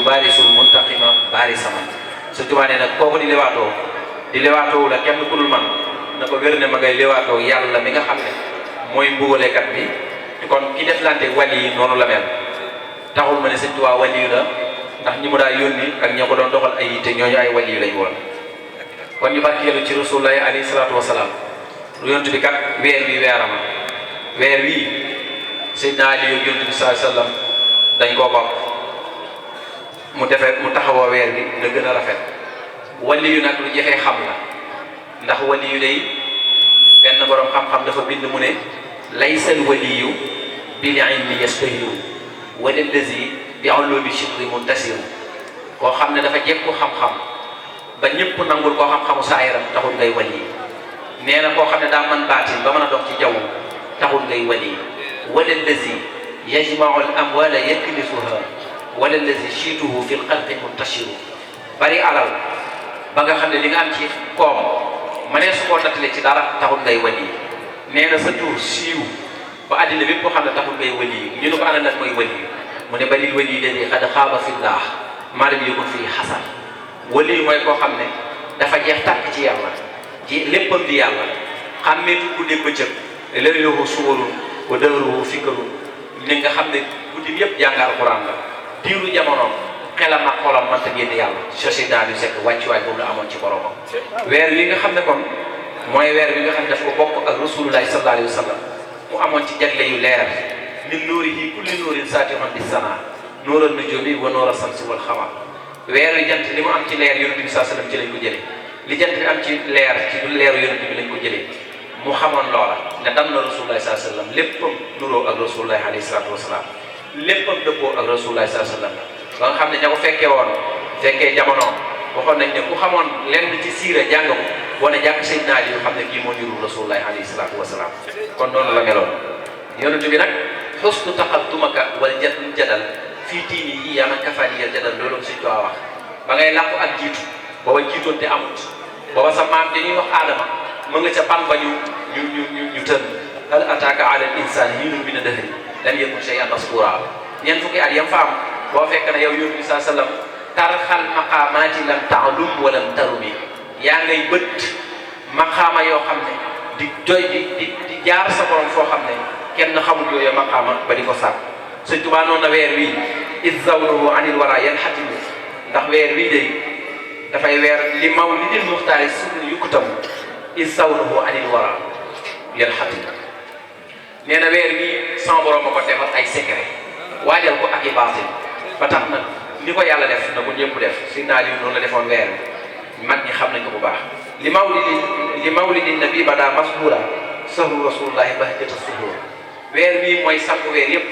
yu baarisul muntaqima baari sama Sëñ Tuubaa nee nag kooku di lewaatoo la kenn ku dul man na ko wér ne ma ngay lewaatoo yàlla mi nga xam ne mooy mbugalekat bi kon ki deflante wali yi noonu la mel taxul ma ne Sëñ Tuubaa wali la ndax ñi mu daa yónni ak ñoo ko doon doxal ay yitte ñooñu ay wali lañ woon kon ñu barkeelu ci rasulullahi alayhi salaatu wasalaam yonent bi kat weer wi weerama weer wii Seydina Ali yonent bi sallallahu alayhi wasallam dañ koo bokk mu taxawoo weer bi na gën a rafet wali yu nag lu jafee xam la ndax wali yu day benn borom xam-xam dafa bind mu ne laysal waliyu bil ilmi yastahiru wala lazi bi ulumi shibri muntasiru koo xam ne dafa jekku xam-xam ba ñëpp nangul koo xam-xamu saayiram taxul ngay wali nee na koo xam ne daa mën baatin ba mën a dox ci jaww taxul ngay wali wala lazi yajmau al amwala yaknisuha wala lazi shiituhu fi l xalqi muntashiru bari alal ba nga xam ne li nga am ci koom mënee su koo nattale ci dara taxul ngay wali nee na sa tur siiw ba àddina bépp koo xam ne taxul ngay wali ñu ne ko ana nag mooy wali mu ne balil wali léegi xad xaaba fillah maa lam yakun fii xasan wali mooy koo xam ne dafa jeex tàkk ci yàlla ci léppam di yàlla xàmmeetu guddi bëccëg layluhu suwarun wa dahruhu fikrun li nga xam ne guddi yëpp jàng alquran la diiru jamonoom xelam ak xolam mënta génn yàlla société du sekk wàccuwaay boobu la amoon ci boromam weer wi nga xam ne kon mooy weer wi nga xam ne daf ko bokk ak rasulullahi sallallahu alayhi wa sallam mu amoon ci jagle yu leer min nuurihi kulli nuurin saatihan bis sana nuuran nujumi wa nuura samsi wal xamar weer wi jant li mu am ci leer yonent bi sallallahu alayhi wa sallam ci lañ ko jëlee li jant bi am ci leer ci leeru yonent bi lañ ko jëlee mu xamoon loola ne dam na rasulullahi sallallahu alayhi wa sallam léppam nuroo ak rasulullahi alayhi salaatu wasalaam léppam dëppoo ak rasulullahi sallallahu alayhi wa sallam ba nga xam ne ña ko fekkee woon fekkee jamono waxoon nañ ne ku xamoon lenn ci siira jàng ko wane jàkk Seydina Ali yu xam ne kii moo niru rasulullahi alayhi salaatu wasalaam kon noonu la meloon yonent bi nag xusnu taqaddumaka wal jadal fii diini yi yaa man kafaani yal jadal loolu Sëñ Tuubaa wax ba ngay làqu ak jiitu booba jiitoon te amut booba sa maam dañuy wax aadama ma nga ca ban ba ñu tën hal ataaka ala al insaan hiinun mina dahri lam yakun shay'an maskuura ñeent fukki at yam fa am boo fekk ne yow yonent bi saa sallam tarxal maqaamaati lam taalum wa lam tarumi yaa ngay bët maqaama yoo xam ne di jaar sa borom foo xam ne kenn xamul yooyu maqaama ba di ko sàkk Sëñ Tuubaa noonu na weer wii iz zawnuhu anil wara yanxatimu ndax weer wii day dafay weer li mawlidil muxtaari sunn yukkutam iz zawnuhu anil wara yanxatimu nee na weer wii sama borom ma ko defal ay secret waajal ko ak i baatin ba tax na ni ko yàlla def na ko ñëpp def si naa li noonu la defoon weer bi mag ñi xam nañ ko bu baax li mawlidi nabi bada masbura sahru rasulullahi bahjata suhur weer bii mooy sangu weer yëpp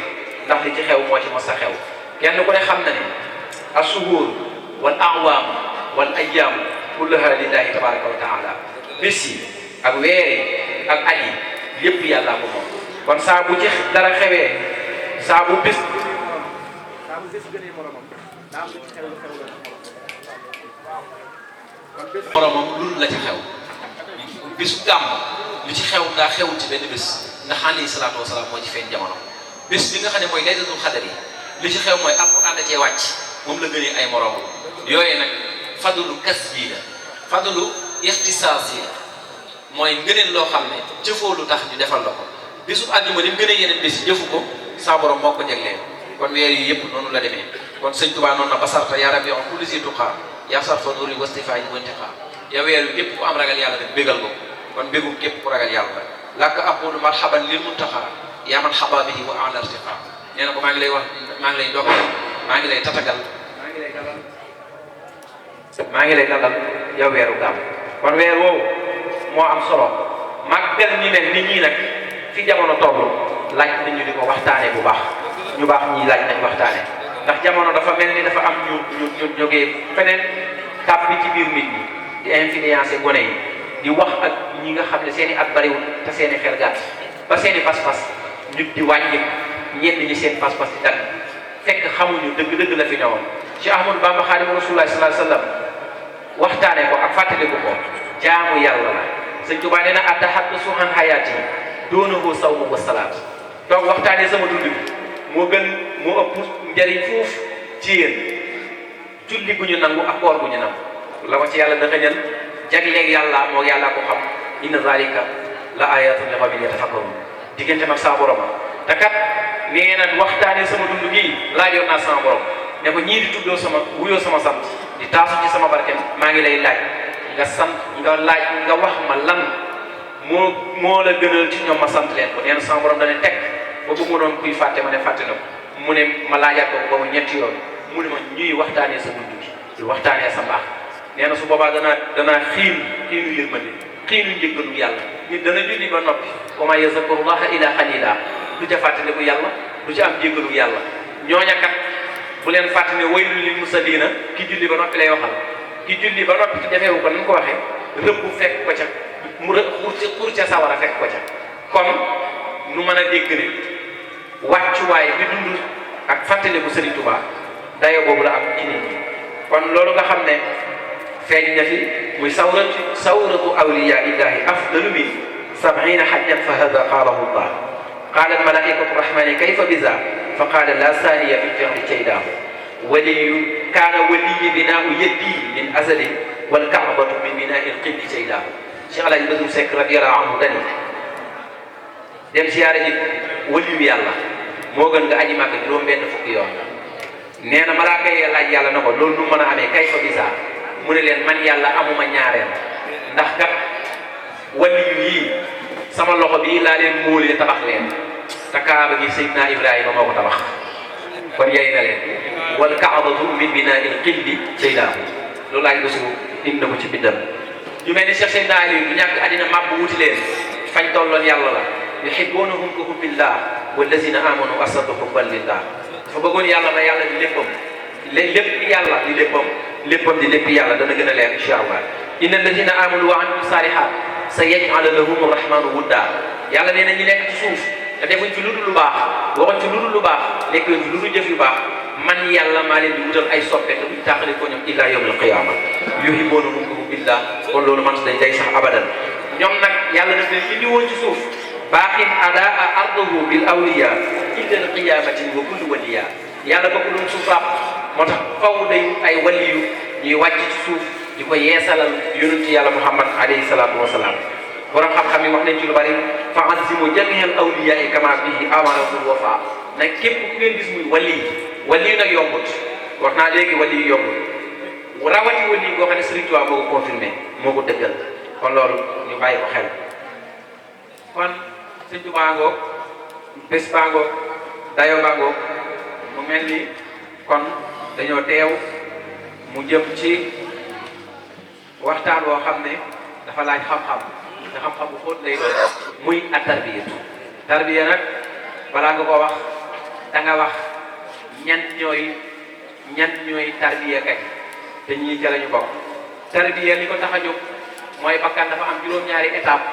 ndax li ci xew moo ci mos a xew kenn ku ne xam na ne asuhur wal awaam wal ayyaam kullaha lillahi tabaraka wa taala bés yi ak weer yi ak at yi yëpp yàllaa ko moom kon saa bu ci dara xewee saa bu bés gënee moromam daa am lu ci xew moromam loolu la ci xew bésu gàmm lu ci xew daa xewul ci benn bés ndax alayhi salaatu wasalaam moo ci feeñ jamono bés bi nga xam ne mooy laylatul xadar yi li ci xew mooy alquran da cee wàcc moom la gënee ay moromam yooyu nag fadlu kas bii la fadlu ixtisaas yi la mooy ngëneel loo xam ne jëfoo lu tax ñu defal la ko bésu àjjuma ni mu gën a yeneen bés jëfu ko sa borom moo ko jegleen kon weer yi yëpp noonu la demee kon Sëñ Tuubaa noonu na basarta yaa rabbi on kulli si tuqaa yaa sarfa nuuri wastifaayi wantiqaa yow weer wi képp ku am ragal yàlla rek bégal ko kon bégum képp ku ragal yàlla lakk aqulu marhaban lil muntaxaa yaa man xaba bihi wa ala irtiqaa nee na ko maa ngi lay wax maa ngi lay dogal maa ngi lay tatagal maa ngi lay dalal yow weeru gàmm kon weer woowu moo am solo màggal ñi mel nit ñi nag fi jamono toll laaj nit ñu di ko waxtaane bu baax ñu baax ñi laaj nañ waxtaane ndax jamono dafa mel ni dafa am ñu jógee feneen tàbbi ci biir nit ñi di influencer gone yi di wax ak ñi nga xam ne seen i at bariwul te seen i xel gàtt ba seen i pas-pas nit di wàññi ñenn ñi seen pas-pas di dagg fekk xamuñu dëgg-dëgg la fi newoon Cheikh Ahmadou Bamba Xaadimu Rasuulillaahi sallallaahu alayhi wa sallam waxtaane ko ak fàttaliku ko jaamu yàlla la Sëñ Tuubaa nee na at-tahaddusu an hayaati doonahu sawmu wa salaat donc waxtaanee sama dund bi moo ëpp njariñ foofu ci yéen julli gu ñu nangu ak koor gu ñu nangu la ko ci yàlla dëxëñal jagleeg yàlla moo yàlla ko xam inna zalika la ayatun li qawmin yatafakkarun diggante mag sama borom te kat nee na waxtaanee sama dund gii laajoon naa sama borom ne ko ñii di tuddoo sama wuyoo sama sant di taasu ci sama barke maa ngi lay laaj nga sant nga laaj nga wax ma lan moo la gënal ci ñoom ma sant leen ko nee na sama borom dana teg ba bu ma doon kuy fàtte ma ne fàtte na ko mu ne ma laajaat ko ba mu ñetti yoon mu ne ma ñuy waxtaanee sa dund gi di waxtaanee sa mbaax nee na su boobaa danaa xiinu yërmande xiinu njëggalu yàlla nit dana julli ba noppi wa maa yazkurullaha illa qalila du ca fàttaliku yàlla du ca am jéggalu yàlla ñooña kat bu leen fàtte ne waylun lil musalliina ki julli ba noppi lay waxal ki julli ba noppi ci defeewu ko nan ko waxee rëbb fekk ko ca mu xur ca sawara fekk ko ca kon nu mën a dégg ne wàccuwaay bi dund ak fàttaliku Sëriñ Tuubaa dayo boobu la am ci nit ñi kon loolu nga xam ne feeñ na fi muy sawratu awliyaa illahi afdalu min 70 hajjan fa hada qaalahu llah qaala almalaikatu rahmani kayfa biza fa qaala la saaniya fi fi'li caydaahu waliyu kaana waliyi binaau yeddi min azali walkaabatu min binaai lqibli caydaahu Cheikh Alaaji Basiru Sekk radiyallahu anhu dani dem siyaare ji waliyu yàlla moo gën nga aji màkk juróom benn fukki yoon nee na malaaka yi laaj yàlla na ko loolu nu mën a amee kayfa biza mu ne leen man yàlla amuma ñaareel ndax kat waliyu yii sama loxo bii laa leen móolee tabax leen te kaaba gi Seydina Ibrahima moo ko tabax kon yey na leen wal kaabatu min binaa'il qilli Caydaahu loolu laaj ba suuf indi na ko ci bindam ñu mel ni Cheikh Seydina Ali bu ñàkk àddina màbb wuti leen fañ tolloon yàlla la yuhibbuunahum ka hubbillah wallazina amanu ashaddu hubban lillah dafa bëggoon yàlla ba yàlla di léppam lépp yàlla di léppam di lépp yàlla dana gën a leer incha allah inna allazina amanu wa amilu salihat sa yaj'alu lahum rahmanu wudda yàlla nee na ñi nekk ci suuf te defuñ fi lu dul lu baax waxuñ fi lu dul lu baax nekkuñ fi lu dul jëf yu baax man yàlla maa leen di wutal ay soppe te buñ tàqali ko ñoom illa yawmal qiyaama yuhibbuunahum ka hubbillah kon loolu man day sax abadan ñoom nag yàlla daf leen indi woon ci suuf baaxin adaa ardahu bil awliya illa al qiyamati wa kullu waliya yàlla bëgg doon suuf ràpp moo tax faw day ay waliyu ñuy wàcc ci suuf di ko yeesalal yonentu yàlla muhammad alayhi salaatu wasalaam borom xam-xam yi wax nañ ci lu bari fa azimu jamial awliya yi kama bihi amaratul wafa nag képp ku ngeen gis muy wali nag yombut wax naa léegi wali yombut rawati wali boo xam ne Sëriñ Tuubaa moo ko confirmé moo ko dëggal kon loolu ñu bàyyi ko xel kon Sëriñ Tuubaa ngoog bés baa ngoog dayo baa ngoog mu mel ni kon dañoo teew mu jëm ci waxtaan boo xam ne dafa laaj xam-xam te xam-xam bu xóot lay doon muy at tarbiya nag balaa nga ko wax da nga wax ñan ñooy tarbiya kay te ñii ca la ñu bokk tarbiya li ko tax a jóg mooy bakkan dafa am juróom-ñaari étape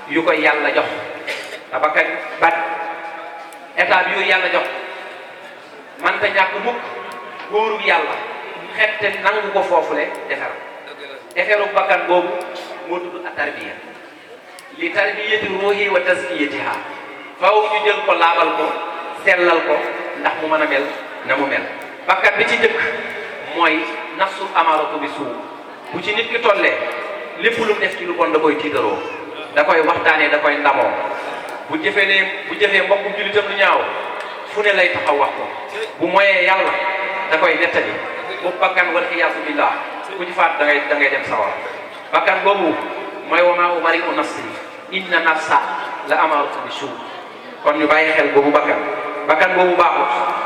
yu koy yàlla jox te bakkan bat étape yooyu yàlla jox man ta ñàkk mukk góorug yàlla xette nangu ko foofule deferu bakkan boobu moo tudd at tarbiya li tarbiyati ruuhi wa tazkiyatiha faw ñu jël ko laabal ko sellal ko ndax mu mën a mel na mu mel bakkan bi ci jëkk mooy nafsul amaratu bi suu bu ci nit ki tollee lépp lu mu def ci lu bon da koy tiitaroo da koy waxtaanee da koy ndamoo bu jëfee mbokku jullitam lu ñaaw fu ne lay taxaw wax ko bu moyee yàlla da koy nettali bu bakkan wal iyaasu billah ku ci faat da ngay dem sawar bakkan boobu mooy wa maa ubari'u nafsi inna nafsa la amaratu bi suu kon ñu bàyyi xel boobu bakkan boobu baaxut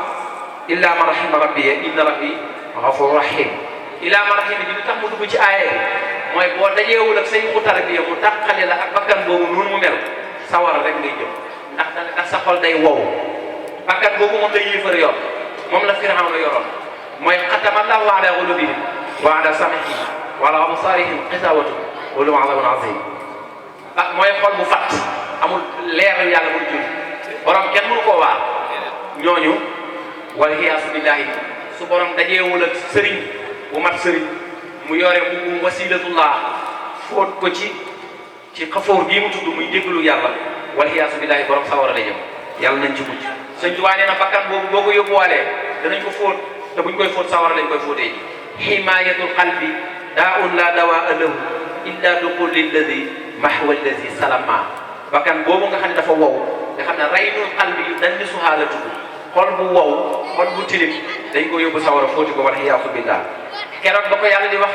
illa man rahima rabbi inna rabbi ghafur rahim illa man rahima ji li tax mu dugg ci aaya bi mooy boo dajeewul ak say ku tarbiya mu tàqale la ak bakkan boobu noonu mu mel sawar rek ngay jëm ndax sa xol day wow bakkan boobu moom la yéefar yor moom la Firawna yoroon mooy xatama Allahu ala qulubihim wa ala sam'ihim wa ala absarihim ghishawatun wa lahum adhabun azim mooy xol bu fat amul leeral yàlla muy jur borom kenn mënu koo waar ñooñu wal iyaasu billahi su borom dajeewul ak sëriñ bu mat sëriñ mu yore bu wasilatullah fóot ko ci xafoor bii mu tudd muy déglu yàlla wal iyaasu billahi borom sawara la jëm yàlla nañ ci mucc Sëñ Tuubaa nee na bakkan boobu boo ko yóbbuwaalee danañ ko fóot te buñ koy fóot sawara lañ koy fóotee ji himayatul qalbi daa'un la dawaa lahu illa duqul lilladi mahwa alladi salama. bakkan boobu nga xam ne dafa wow nga xam ne raynul qalbi yu dañ ni suhaala tudd xol bu wow xol bu tilim dañ ko yóbbu sawara fóoti ko war iyaasu billah. keroog ba ko yàlla di wax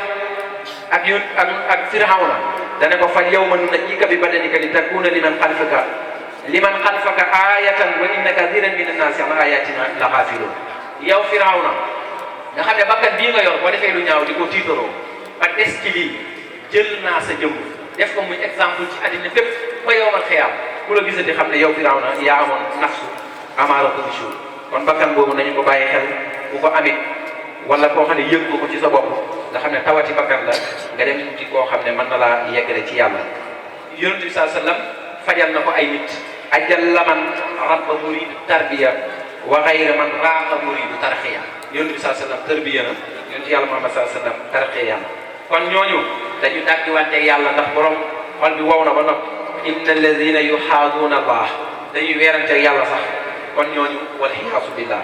ak yun ak Firawna dane ko fal yawma nunajjika bi badanika li takuna liman xalfaka ayatan wa inna kathiran min annaasi an ayatina la xaafiluun. yow Firawna nga xam ne bakkan bii nga yor boo defee lu ñaaw di ko tiitaroo ba des ci lii jël naa sa jëmm def ko muy exemple ci àddina fépp ba yowmal xiyaam ku la gisati xam ne yow Firawna yaa amoon nafsu amaaratu bisu. kon bakkan boobu nañu ko bàyyi xel bu ko amit wala koo xam ne yëg nga ko ci sa bopp nga xam ne tawati bakkan la nga dem ci koo xam ne mën na laa yeggale ci yàlla. yonent bi saa sallam fajal na ko ay nit ajalla man rabba muridu tarbiya wa gayra man raaqa muridu tarxiya. yonent bi saa sallam tarbiya na yonent yàlla Muhammad saa sallam tarxiya na. kon ñooñu dañu dàggi wanteeg yàlla ndax borom xol bi wow na ba noppi. inna alladina yuxaaduuna allah dañuy weeranteeg yàlla sax kon ñooñu wal iyaasu billah.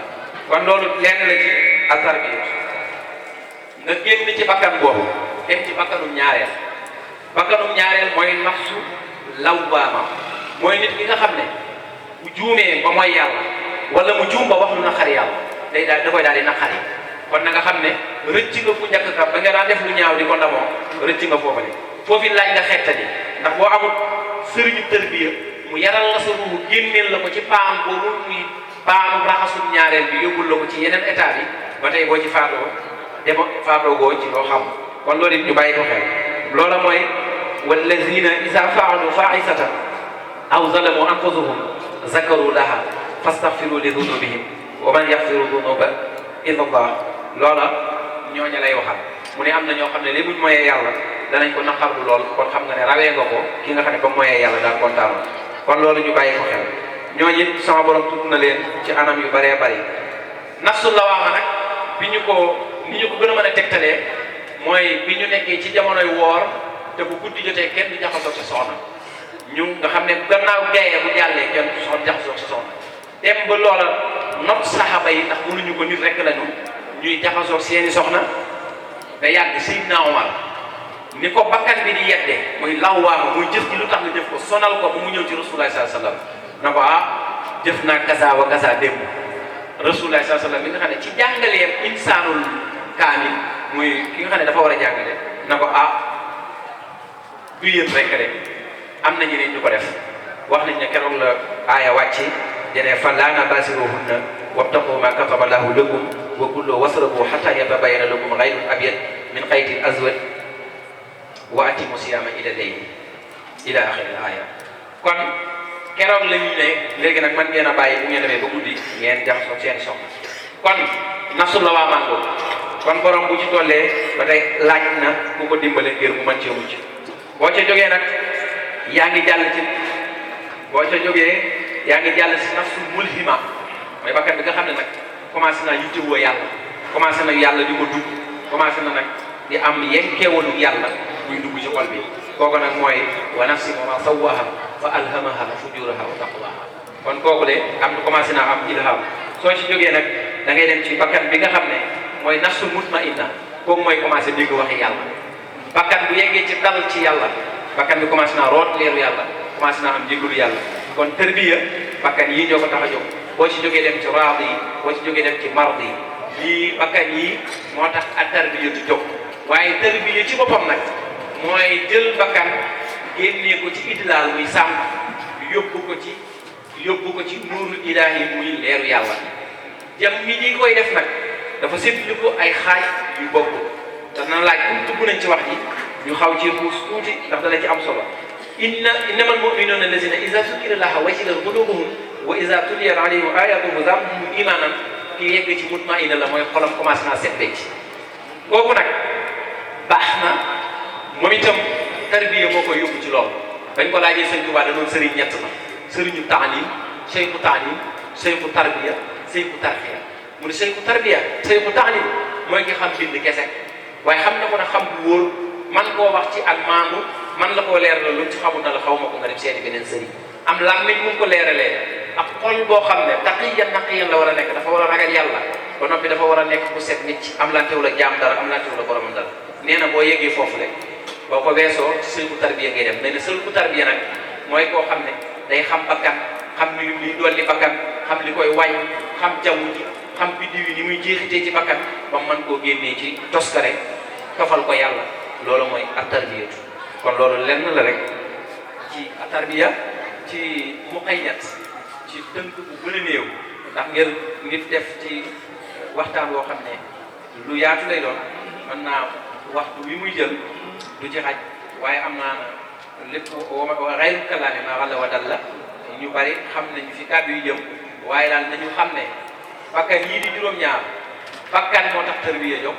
kon loolu lenn la ci at-tarbiya nga génn ci bakkan boobu dem ci bakkanum ñaareel. bakkanum ñaareel mooy nafsu lawwaama mooy nit ki nga xam ne bu juumee ba mooy yàlla wala mu juum ba wax lu naqari yàlla da koy daal di naqari. kon na nga xam ne rëcc nga ku njëkk ka ba nga daan def lu ñaaw di ko ndamoo rëcc nga foofale foofu laaj nga xettali ndax boo amul sëriñu tërbiya mu yaral la sa ruuxu génneel la ko ci paan boobu muy paanu raxasum ñaareel bi yóbbul la ko ci yeneen état bi ba tey boo ci faatoo goo ci loo xam. kon loolu it ñu bàyyi ko xel loola mooy wallazina iza faalu faisatan aw zalamu anfusahum zakaru laha fastaghfiru li dunubihim wa man yaghfiru dunuba illa allah. loola ñooña lay waxal mu ne am na ñoo xam ne léegi buñ moyee yàlla danañ ko naqarlu lool kon xam nga ne rawee nga ko ki nga xam ne ba moyee yàlla daal kontaanoon. kon loolu ñu bàyyi ko xel ñooñu it sama borom tudd na leen ci anam yu bëree bëri. nafsu lawaama nag ni ñu ko gën a mën a tegtalee mooy bi ñu nekkee ci jamonoy woor te bu guddi jotee kenn du jaxasoo sa soxna ñu nga xam ne gannaaw gaye bu jàllee kenn du jaxasoo sa soxna dem ba loola not saxaaba yi ndax mënuñu ko nit rek lañu ñuy jaxasoo seeni soxna da yàgg Seydina Omar ni ko bakkan bi di yeddee muy lawwaama muy jëf ji lu tax nga jëf ko sonal ko ba mu ñëw ci Rasulullah sallallahu alayhi wasallam na ko jëf naa gaza wa gaza démb. Rasulullah sallallahu alayhi wasallam mi nga xam ne ci jàngaleem insaanul kaamil muy ki nga xam ne dafa war a jàngale na ko du yéen rek de am na ñeneen ñu ko def. wax nañ ne keroog la aaya wàcci dene fa laa nabaasiruhunna wabtaqu ma kataba lahu lakum wa kulu wasrabu hatta yatabayyana lakum ghayrul abyad min khaytil aswad wa atimu siyama ila layl ila axiril aaya. kon keroog la ñu ne léegi nag man ngeen a bàyyi bu ngeen demee ba guddi ngeen jaxasoo seen soxna. kon nafsu la waa mango kon borom bu ci tollee ba tey laaj na ku ko dimbale ngir mu mën cee mucc. boo ca jógee nag yaa ngi jàll ci nafsu mulhima mooy bakkan bi nga xam ne nag commencé naa yittewoo yàlla commencé na yàlla di ko dugg commencé na nag di am yenkeewalu yàlla muy dugg ci xol bi. kooku nag mooy wa nafsin wa ma sawwaha fa alhamaha fujuraha wa taqwaha. kon kooku de commencé naa am ilham. soo ci jógee nag da ngay dem ci bakkan bi nga xam ne mooy nafsul mutmainna kooku mooy commencé dégg waxi yàlla. bakkan bu yeggee ci dal ci yàlla bakkan bi commencé naa root leeru yàlla commencé naa am jéggalu yàlla. kon tërbiya bakkan yii ñoo ko tax a jóg. boo ci jógee dem ci raad yi boo ci jógee dem ci mard yi lii bakkan yii moo tax ak tërbiya du jóg. waaye tërbiya ci boppam nag mooy jël bakkan génnee ko ci idlaal muy sàmm yóbbu ko ci nuuru ilaahi muy leeru yàlla. jam mi ñi koy def nag dafa séddlu ko ay xaaj yu bokk dana laaj pour dugg nañ ci wax ji ñu xaw ci xuus tuuti ndax dana ci am solo. innamal mu'minuuna allazina iza zukira llaaha wajilat quluubuhum wa iza tuliyat alayhim ayatuhu zaadatuhum imaanan ki yegg ci mutmainna la mooy xolam commencé naa set ci kooku nag baax na moom itam tarbiya moo koy yóbbu ci loolu. bañ ko laajee sëñ Tuubaa da doon sëriñ ñett na sëriñu taalim seyku tarbiya seyku tarxiya mu ne seyku tarbiya seyku taalim mooy ki xam bind kese waaye xam na ko nag xam bu wóor man koo wax ci ak maandu man la koo leeral lu ci xamul na la xaw ma ko nga dem seeti beneen sëriñ. am làmmiñ mu ko leeralee ak xol boo xam ne taqiyan naqiyan la war a nekk dafa war a ragal yàlla ba noppi dafa war a nekk bu set nit ci am lantewul ak jaam dara am lantewul ak boromam dara nee na boo yeggee foofu rek boo ko weesoo ci sëlku tarbiya ngay dem nee na sëlku tarbiya nag mooy koo xam ne day xam bakkan xam ni liy dolli bakkan xam li koy wàññi xam jaww ji xam biddiw yi ni muy jeexitee ci bakkan ba mën koo génnee ci toskare kafal ko yàlla loolu mooy at-tarbiyatu kon loolu lenn la rek ci at-tarbiya ci muqayyad ci tënk bu gën a néew ndax ngir nit def ci waxtaan woo xam ne lu yaatu lay doon mën naa waxtu wi muy jël du ci xaj waaye am naa lépp xayru kalaami maa walla wa dal la ñu bari xam nañu fi kàddu yu jëm waaye daal nañu xam ne bakkan yii di juróom-ñaar bakkan moo tax tarbiya jóg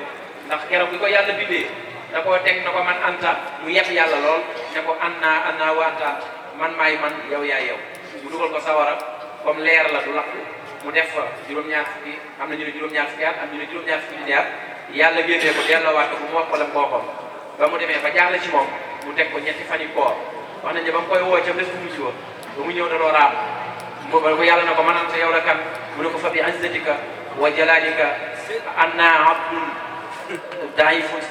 ndax keroog bi ko yàlla bindee da koo teg na ko man anta mu yeb yàlla lool ne ko anna wa anta man maay man yow yaay yow mu dugal ko sawara comme leer la du lakk mu def fa juróom-ñaar fukki am na ñu ne juróom-ñaar fukki at am ñu ne juróom-ñaar fukki junni at yàlla génnee ko delloowaat ko bu mu wax ko la mbooxoon ba mu demee ba jaaxle ci moom mu teg ko ñetti fan yi koor wax nañ ne ba mu koy woo ca bés bu mujj ba mu ñëw da doo raam mu ba ko yàlla na ko mananta yow la kan mu ne ko fa bi izzatika wa jalalika anna abdun daifun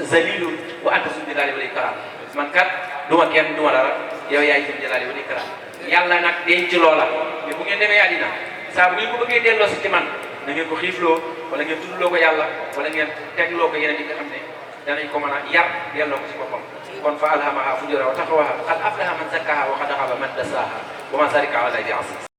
zalilun wa anta zul jalali wal ikram man kat duma kenn duma dara yow yaay zul jalali wal ikram yàlla nag denc loola mais bu ngeen demee àddina saa bu ngeen ko bëggee delloo si ci man na ngeen ko xiifloo wala ngeen tuddloo ko yàlla wala ngeen tegloo ko yeneen yi nga xam ne danañ ko mën a yar delloo ko ci boppam kon fa alhamaha fujuraha wa taqwaha qad aflaha man zakkaha wa qad khaba man dassaha wa ma zalika ala Allahi bi aziz